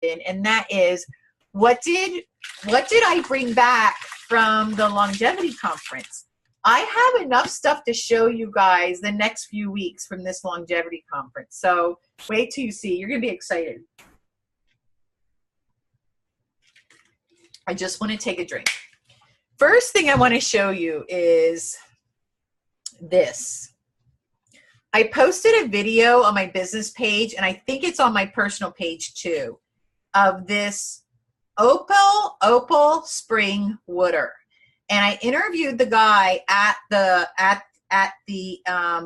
and that is, what did I bring back from the longevity conference? I have enough stuff to show you guys the next few weeks from this longevity conference. So wait till you see. You're going to be excited. I just want to take a drink. First thing I want to show you is this. I posted a video on my business page, and I think it's on my personal page too, of this opal spring wooder. And I interviewed the guy at the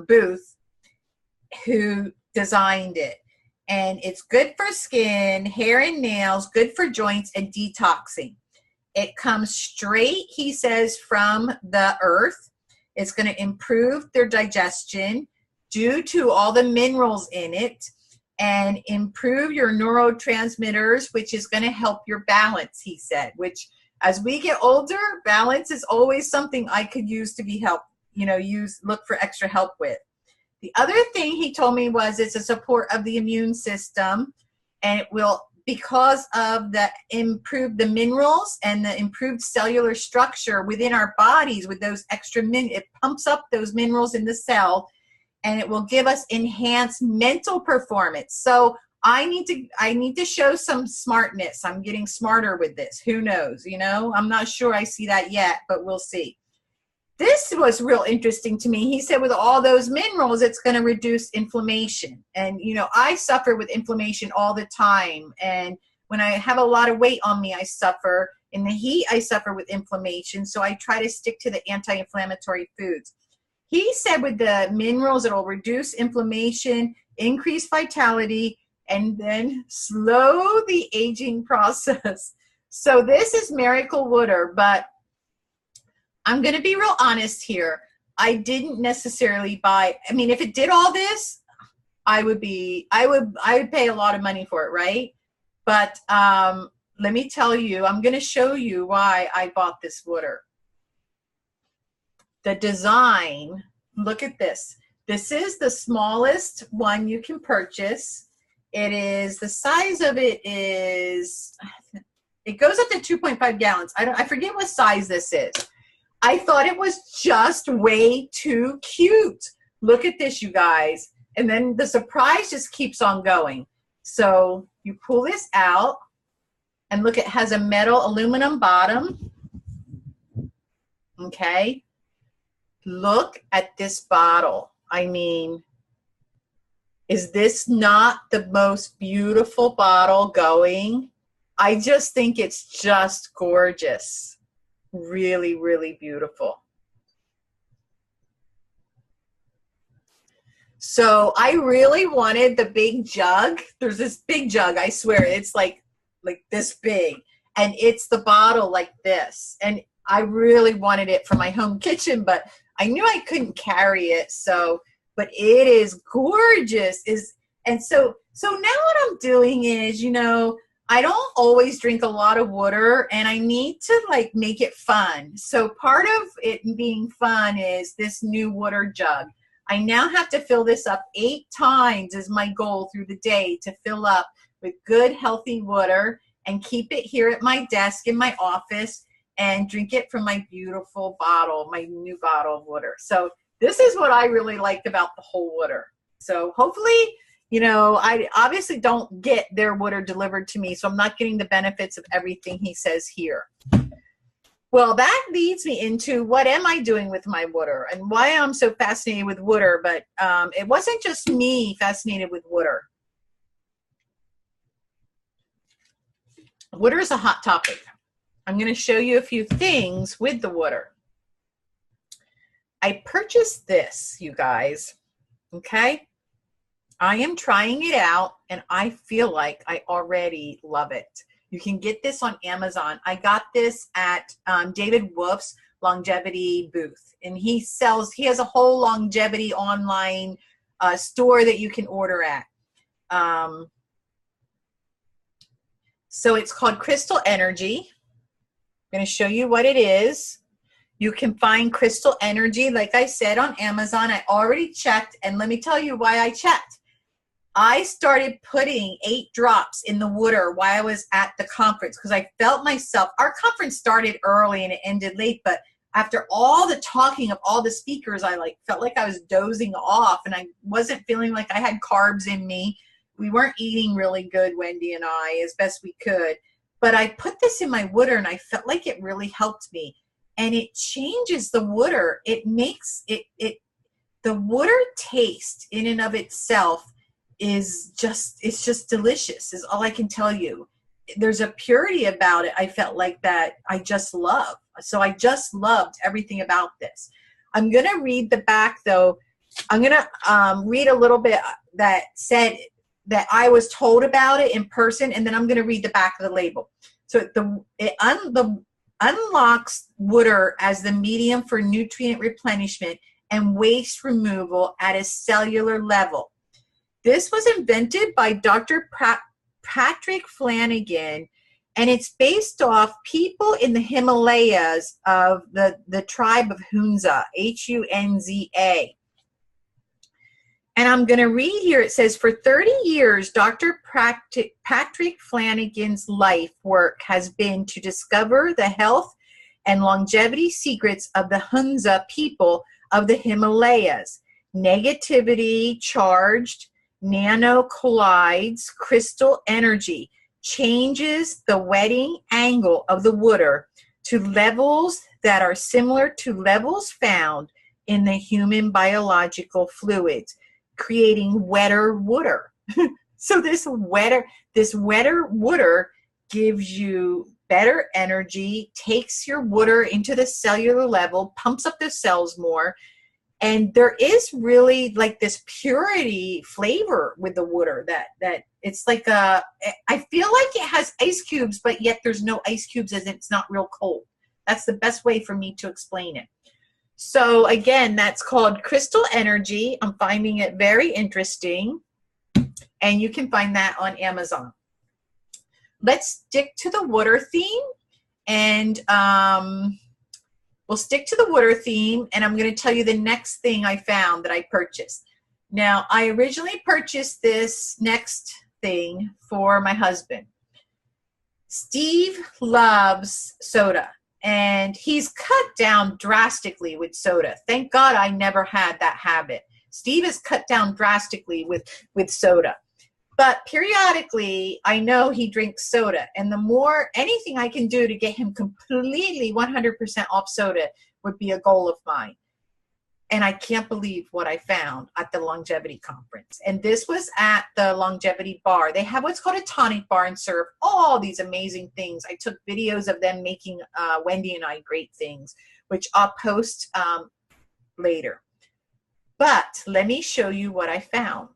booth who designed it. And it's good for skin, hair and nails, good for joints, and detoxing. It comes straight, he says, from the earth. It's going to improve their digestion due to all the minerals in it, and improve your neurotransmitters, which is going to help your balance, he said, which as we get older, balance is always something I could use to be helped, look for extra help with. The other thing he told me was it's a support of the immune system, and it will, because of the improved minerals and the improved cellular structure within our bodies with those extra it pumps up those minerals in the cell, and it will give us enhanced mental performance. So I need to show some smartness. I'm getting smarter with this. Who knows? I'm not sure I see that yet, but we'll see. This was real interesting to me. He said with all those minerals, it's going to reduce inflammation. And, I suffer with inflammation all the time. And when I have a lot of weight on me, I suffer. In the heat, I suffer with inflammation. So I try to stick to the anti-inflammatory foods. He said with the minerals, it'll reduce inflammation, increase vitality, and then slow the aging process. So this is Miracle Wooder, but I'm going to be real honest here. I didn't necessarily buy, if it did all this, I would pay a lot of money for it, right? But let me tell you, I'm going to show you why I bought this wooder. The design, look at this. This is the smallest one you can purchase. It is, the size of it is, it goes up to 2.5 gallons. I forget what size this is. I thought it was just way too cute. Look at this, you guys. And then the surprise just keeps on going. So you pull this out, and look, it has a metal aluminum bottom. Okay. Look at this bottle. Is this not the most beautiful bottle going? I just think it's just gorgeous. Really, really beautiful. So I really wanted the big jug. There's this big jug, I swear, it's like this big, and it's the bottle like this. And I really wanted it for my home kitchen, but I knew I couldn't carry it. But it is gorgeous. And so now what I'm doing is, I don't always drink a lot of water, and I need to make it fun. So part of it being fun is this new water jug. I now have to fill this up 8 times is my goal through the day, to fill up with good, healthy water and keep it here at my desk in my office and drink it from my beautiful bottle, my new bottle of water. So this is what I really liked about the whole water. So hopefully, I obviously don't get their water delivered to me, so I'm not getting the benefits of everything he says here. Well, that leads me into what am I doing with my water and why I'm so fascinated with water. But it wasn't just me fascinated with water. Water is a hot topic. I'm going to show you a few things with the water. I purchased this, you guys, okay? I am trying it out, and I feel like I already love it. You can get this on Amazon. I got this at David Wolf's longevity booth, and he has a whole longevity online store that you can order at. So it's called Crystal Energy. I'm going to show you what it is. You can find Crystal Energy, like I said, on Amazon. I already checked, and let me tell you why I checked. I started putting 8 drops in the water while I was at the conference because I felt myself, our conference started early and it ended late, but after all the talking of all the speakers, I felt like I was dozing off and I wasn't feeling like I had carbs in me. We weren't eating really good, Wendy and I, as best we could. But I put this in my water and I felt like it really helped me. And it changes the water. It makes the water taste in and of itself it's just delicious is all I can tell you. There's a purity about it. I felt like that I just love. So I just loved everything about this. I'm going to read the back though. I'm going to read a little bit that said that I was told about it in person, and then I'm going to read the back of the label. So it unlocks water as the medium for nutrient replenishment and waste removal at a cellular level. This was invented by Dr. Patrick Flanagan, and it's based off people in the Himalayas of the tribe of Hunza, Hunza. And I'm going to read here. It says, for 30 years, Dr. Patrick Flanagan's life work has been to discover the health and longevity secrets of the Hunza people of the Himalayas. Negativity charged nano collides crystal energy changes the wetting angle of the water to levels that are similar to levels found in the human biological fluids, creating wetter water. So this wetter water gives you better energy, takes your water into the cellular level, pumps up the cells more. And there is really like this purity flavor with the water that it's like I feel like it has ice cubes, but yet there's no ice cubes as it's not real cold. That's the best way for me to explain it. So again, that's called Crystal Energy. I'm finding it very interesting. And you can find that on Amazon. Let's stick to the water theme. And we'll stick to the water theme, and I'm going to tell you the next thing I found that I purchased. Now, I originally purchased this next thing for my husband. Steve loves soda, and he's cut down drastically with soda. Thank God I never had that habit. Steve has cut down drastically with soda. But periodically, I know he drinks soda. And the more anything I can do to get him completely 100% off soda would be a goal of mine. And I can't believe what I found at the longevity conference. And this was at the longevity bar. They have what's called a tonic bar and serve all these amazing things. I took videos of them making Wendy and I great things, which I'll post later. But let me show you what I found.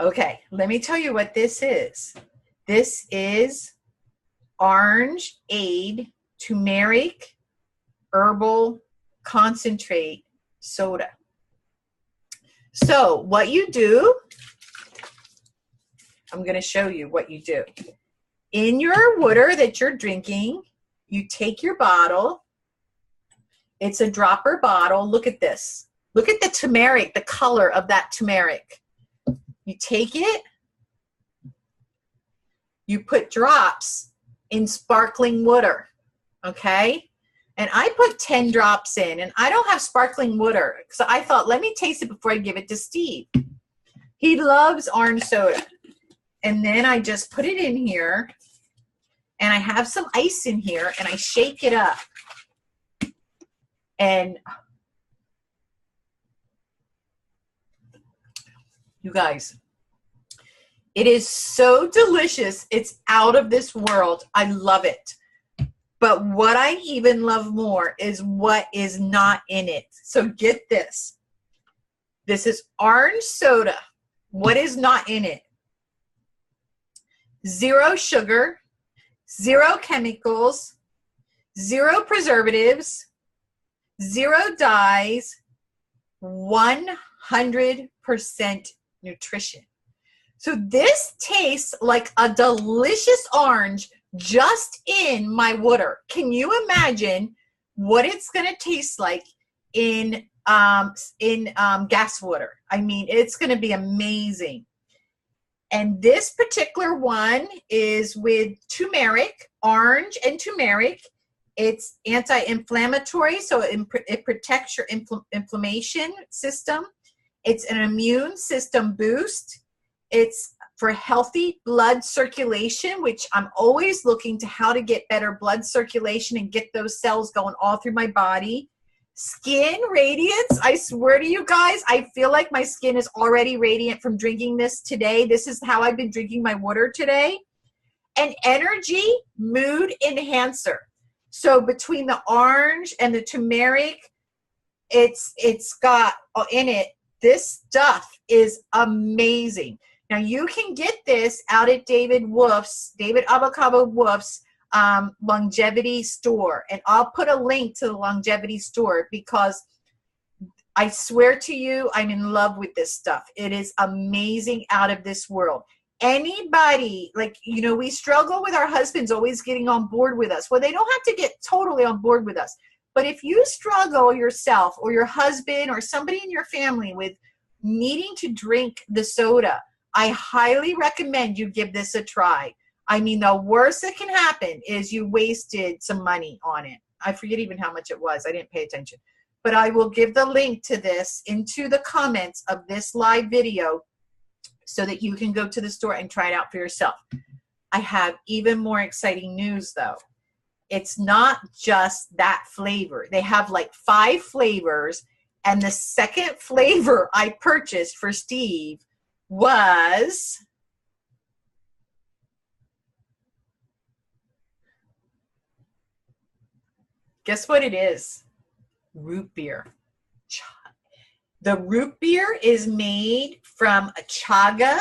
Okay, let me tell you what this is. This is Orange Aid Turmeric Herbal Concentrate Soda. So what you do, I'm going to show you what you do. In your water that you're drinking, you take your bottle. It's a dropper bottle. Look at this. Look at the turmeric, the color of that turmeric. You take it, you put drops in sparkling water, okay? And I put 10 drops in, and I don't have sparkling water, so I thought, let me taste it before I give it to Steve. He loves orange soda. And then I just put it in here, and I have some ice in here, and I shake it up. And you guys, it is so delicious. It's out of this world. I love it. But what I even love more is what is not in it. So get this. This is orange soda. What is not in it? 0 sugar, 0 chemicals, 0 preservatives, 0 dyes, 100% nutrition. So this tastes like a delicious orange just in my water. Can you imagine what it's going to taste like in gas water. I mean, it's going to be amazing. And this particular one is with turmeric, orange and turmeric. It's anti-inflammatory, so it protects your inflammation system. It's an immune system boost. It's for healthy blood circulation, which I'm always looking to how to get better blood circulation and get those cells going all through my body. Skin radiance. I swear to you guys, I feel like my skin is already radiant from drinking this today. This is how I've been drinking my water today. And energy mood enhancer. So between the orange and the turmeric, it's got in it, this stuff is amazing. Now you can get this out at David Avocado Wolf's longevity store, and I'll put a link to the longevity store because I swear to you, I'm in love with this stuff. It is amazing, out of this world. Anybody, like, you know, we struggle with our husbands always getting on board with us. Well, they don't have to get totally on board with us. But if you struggle yourself or your husband or somebody in your family with needing to drink the soda, I highly recommend you give this a try. I mean, the worst that can happen is you wasted some money on it. I forget even how much it was. I didn't pay attention. But I will give the link to this into the comments of this live video so that you can go to the store and try it out for yourself. I have even more exciting news, though. It's not just that flavor. They have like 5 flavors, and the second flavor I purchased for Steve was guess what it is? Root beer. The root beer is made from a chaga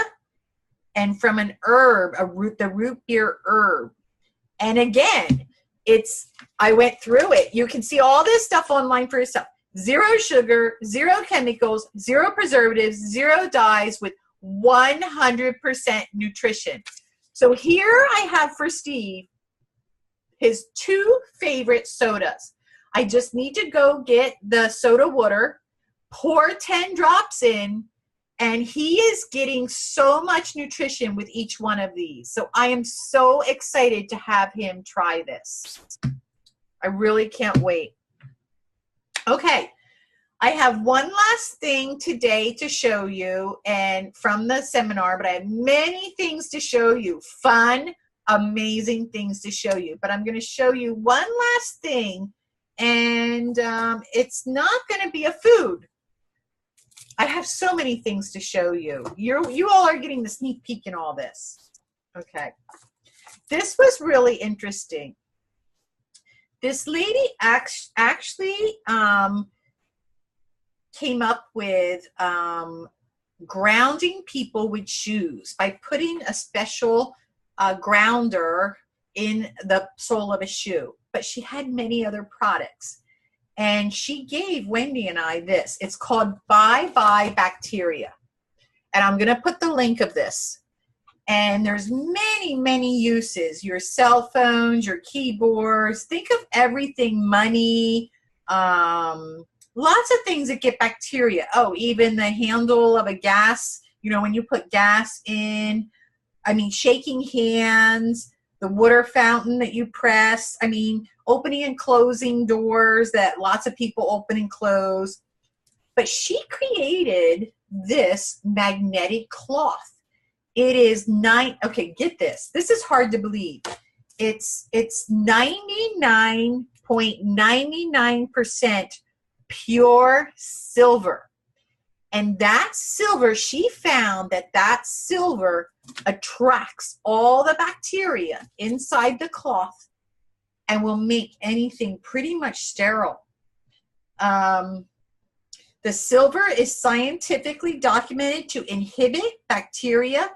and from an herb, the root beer herb. And again, I went through it. You can see all this stuff online for yourself. 0 sugar, 0 chemicals, 0 preservatives, 0 dyes, with 100% nutrition. So here I have for Steve his 2 favorite sodas. I just need to go get the soda water, pour 10 drops in, and he is getting so much nutrition with each one of these. So I am so excited to have him try this. I really can't wait. Okay, I have one last thing today to show you, and from the seminar, but I have many things to show you. Fun, amazing things to show you. But I'm going to show you one last thing, and it's not going to be a food. I have so many things to show you. You all are getting the sneak peek in all this. Okay. This was really interesting. This lady actually came up with grounding people with shoes by putting a special grounder in the sole of a shoe. But she had many other products. And she gave Wendy and I this. It's called Bye Bye Bacteria. And I'm going to put the link of this. And there's many, many uses. Your cell phones, your keyboards. Think of everything, money, lots of things that get bacteria. Oh, even the handle of a gas, you know, when you put gas in. I mean, shaking hands, the water fountain that you press. I mean, opening and closing doors that lots of people open and close. But she created this magnetic cloth. It is okay, get this. This is hard to believe. It's 99.99% pure silver. And that silver, she found that silver attracts all the bacteria inside the cloth and will make anything pretty much sterile. The silver is scientifically documented to inhibit bacteria,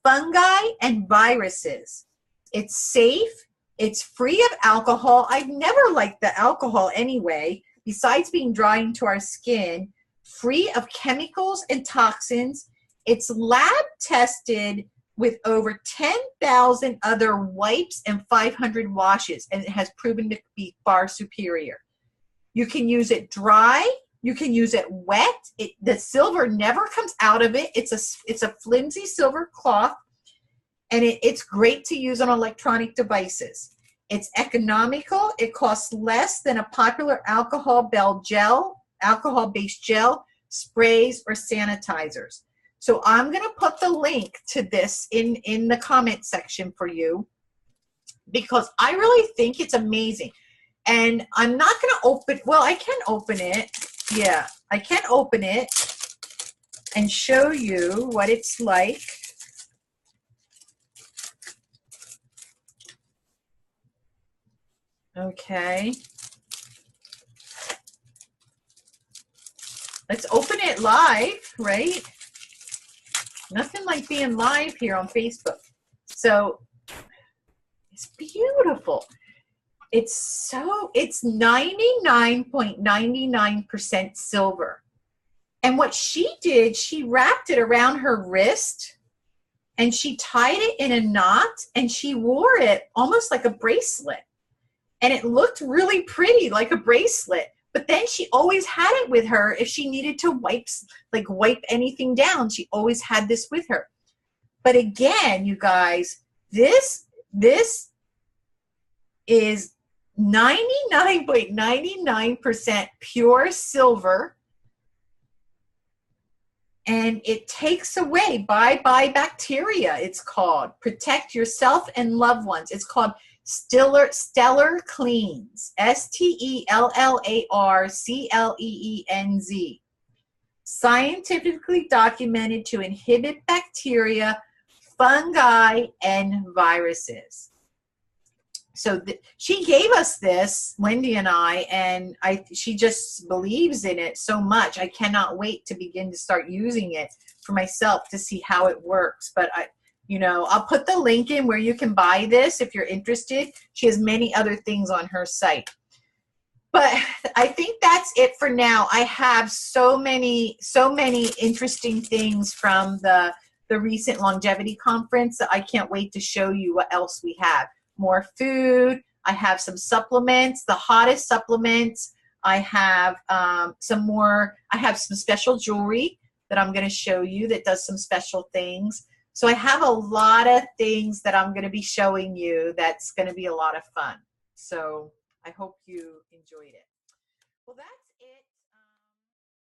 fungi, and viruses. It's safe. It's free of alcohol. I've never liked the alcohol anyway, besides being drying to our skin. Free of chemicals and toxins. It's lab tested with over 10,000 other wipes and 500 washes, and it has proven to be far superior. You can use it dry. You can use it wet. The silver never comes out of it. It's a flimsy silver cloth, and it's great to use on electronic devices. It's economical. It costs less than a popular alcohol-based gel, sprays, or sanitizers. So I'm going to put the link to this in the comment section for you, because I really think it's amazing. And I'm not going to open, well, I can open it. Yeah, I can open it and show you what it's like. Okay. Let's open it live, right? Nothing like being live here on Facebook. So it's beautiful. It's 99.99% silver. And what she did, she wrapped it around her wrist and she tied it in a knot and she wore it almost like a bracelet. And it looked really pretty, like a bracelet. But then she always had it with her if she needed to wipe anything down. She always had this with her. But again, you guys, this is 99.99% pure silver. And it takes away bye-bye bacteria, it's called. Protect yourself and loved ones. It's called Stellar Cleanse, STELLARCLEENZ. Scientifically documented to inhibit bacteria, fungi, and viruses. So she gave us this, Wendy and I, and she just believes in it so much. I cannot wait to begin to start using it for myself to see how it works. But I'll put the link in where you can buy this if you're interested. She has many other things on her site. But I think that's it for now. I have so many interesting things from the recent longevity conference that I can't wait to show you what else we have. More food. I have some supplements, the hottest supplements. I have some special jewelry that I'm going to show you that does some special things. So I have a lot of things that I'm going to be showing you that's going to be a lot of fun. So I hope you enjoyed it. Well, that's